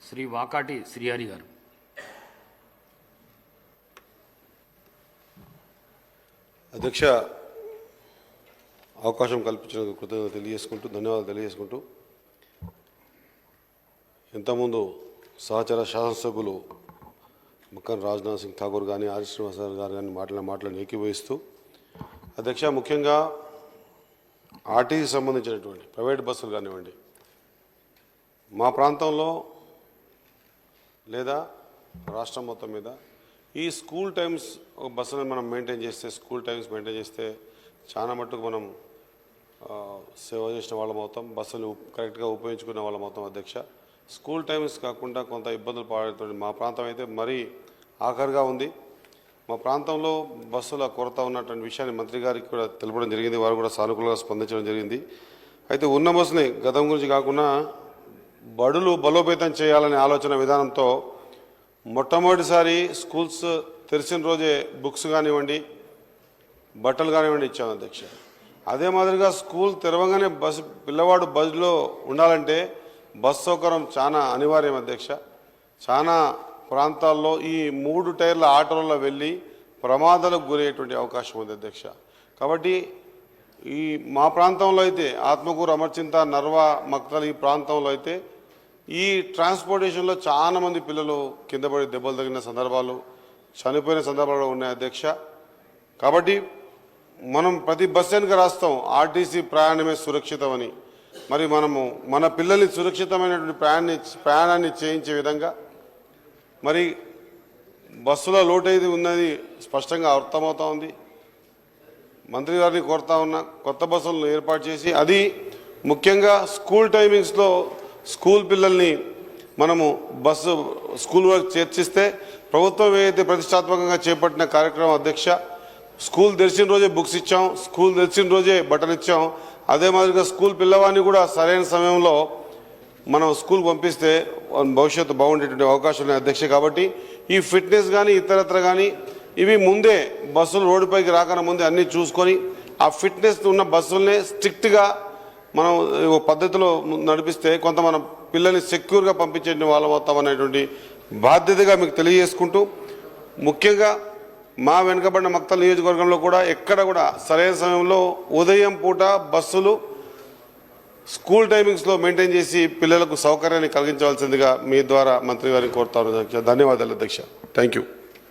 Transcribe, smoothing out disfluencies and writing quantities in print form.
శ్రీ వాకాటి శ్రీహరి గారు. అధ్యక్ష, అవకాశం కల్పించినందుకు కృతజ్ఞతలు తెలియజేసుకుంటూ ధన్యవాదాలు తెలియజేసుకుంటూ ఇంతకుముందు సహచర శాసనసభ్యులు ముక్కన్ రాజ్నాథ్ సింగ్ ఠాకూర్ కానీ ఆర్ శ్రీనివాస్ గారు కానీ మాటలను ఏకీభవిస్తూ అధ్యక్ష, ముఖ్యంగా ఆర్టీసీ సంబంధించినటువంటి ప్రైవేట్ బస్సులు కానివ్వండి, మా ప్రాంతంలో లేదా రాష్ట్రం మొత్తం మీద ఈ స్కూల్ టైమ్స్ బస్సులను మనం మెయింటైన్ చేస్తే, స్కూల్ టైమ్స్ మెయింటైన్ చేస్తే చాలా మట్టుకు మనం సేవ చేసిన వాళ్ళం అవుతాం, బస్సులు కరెక్ట్గా ఉపయోగించుకునే వాళ్ళం అవుతాం. అధ్యక్ష, స్కూల్ టైమ్స్ కాకుండా కొంత ఇబ్బందులు పడుతుంది. మా ప్రాంతం అయితే మరీ ఆఖరిగా ఉంది. మా ప్రాంతంలో బస్సుల కొరత ఉన్నటువంటి విషయాన్ని మంత్రి గారికి కూడా తెలపడం జరిగింది. వారు కూడా సానుకూలంగా స్పందించడం జరిగింది. అయితే ఉన్న బస్సుని గతం గురించి కాకుండా బడులు బలోపేతం చేయాలనే ఆలోచన విధానంతో మొట్టమొదటిసారి స్కూల్స్ తెరిచిన రోజే బుక్స్ కానివ్వండి, బట్టలు కానివ్వండి ఇచ్చాను అధ్యక్ష. అదే మాదిరిగా స్కూల్ తెరవగానే పిల్లవాడు బస్సులో ఉండాలంటే బస్ సౌకర్యం చాలా అనివార్యం అధ్యక్ష. చాలా ప్రాంతాల్లో ఈ 3 టైర్ల ఆటోలలో వెళ్ళి ప్రమాదాలకు గురయ్యేటువంటి అవకాశం ఉంది అధ్యక్ష. కాబట్టి ఈ మా ప్రాంతంలో అయితే ఆత్మకూరు, అమర్చింత, నర్వా, మక్తల్ ఈ ప్రాంతంలో అయితే ఈ ట్రాన్స్పోర్టేషన్లో చాలా మంది పిల్లలు కింద పడి దెబ్బలు తగిన సందర్భాలు, చనిపోయిన సందర్భాలు ఉన్నాయి అధ్యక్ష. కాబట్టి మనం ప్రతి బస్ వెనుక రాస్తాం ఆర్టీసీ ప్రయాణమే సురక్షితమని. మరి మనము మన పిల్లల్ని సురక్షితమైనటువంటి ప్రయాణాన్ని చేయించే విధంగా మరి బస్సులో లోటు అయితే ఉన్నది స్పష్టంగా అర్థమవుతా ఉంది. మంత్రి గారిని కోరుతా ఉన్నా కొత్త బస్సులను ఏర్పాటు చేసి, అది ముఖ్యంగా స్కూల్ టైమింగ్స్లో స్కూల్ పిల్లల్ని మనము స్కూల్ వరకు చేర్చిస్తే ప్రభుత్వం ఏదైతే ప్రతిష్టాత్మకంగా చేపట్టిన కార్యక్రమం అధ్యక్ష, స్కూల్ తెరిచిన రోజే బుక్స్ ఇచ్చాం, స్కూల్ తెరిచిన రోజే బట్టలు ఇచ్చాం. అదే మాదిరిగా స్కూల్ పిల్లవాడిని కూడా సరైన సమయంలో మనం స్కూల్ పంపిస్తే భవిష్యత్తు బాగుండేటువంటి అవకాశం ఉన్నాయి అధ్యక్ష. కాబట్టి ఈ ఫిట్నెస్ కానీ ఇతరత్ర కానీ ఇవి ముందే బస్సులు రోడ్డుపైకి రాకన్నా ముందే అన్నీ చూసుకొని ఆ ఫిట్నెస్ ఉన్న బస్సులనే స్ట్రిక్ట్గా మనం పద్ధతిలో నడిపిస్తే కొంత మనం పిల్లల్ని సెక్యూర్గా పంపించే వాళ్ళం అవుతామనేటువంటి బాధ్యతగా మీకు తెలియజేసుకుంటూ, ముఖ్యంగా మా వెనుకబడిన మక్తల్ నియోజకవర్గంలో కూడా ఎక్కడ కూడా సరైన సమయంలో ఉదయం పూట బస్సులు స్కూల్ టైమింగ్స్లో మెయింటైన్ చేసి పిల్లలకు సౌకర్యాన్ని కలిగించవలసిందిగా మీ ద్వారా మంత్రి గారిని కోరుతాను అధ్యక్ష. ధన్యవాదాలు అధ్యక్ష. Thank you.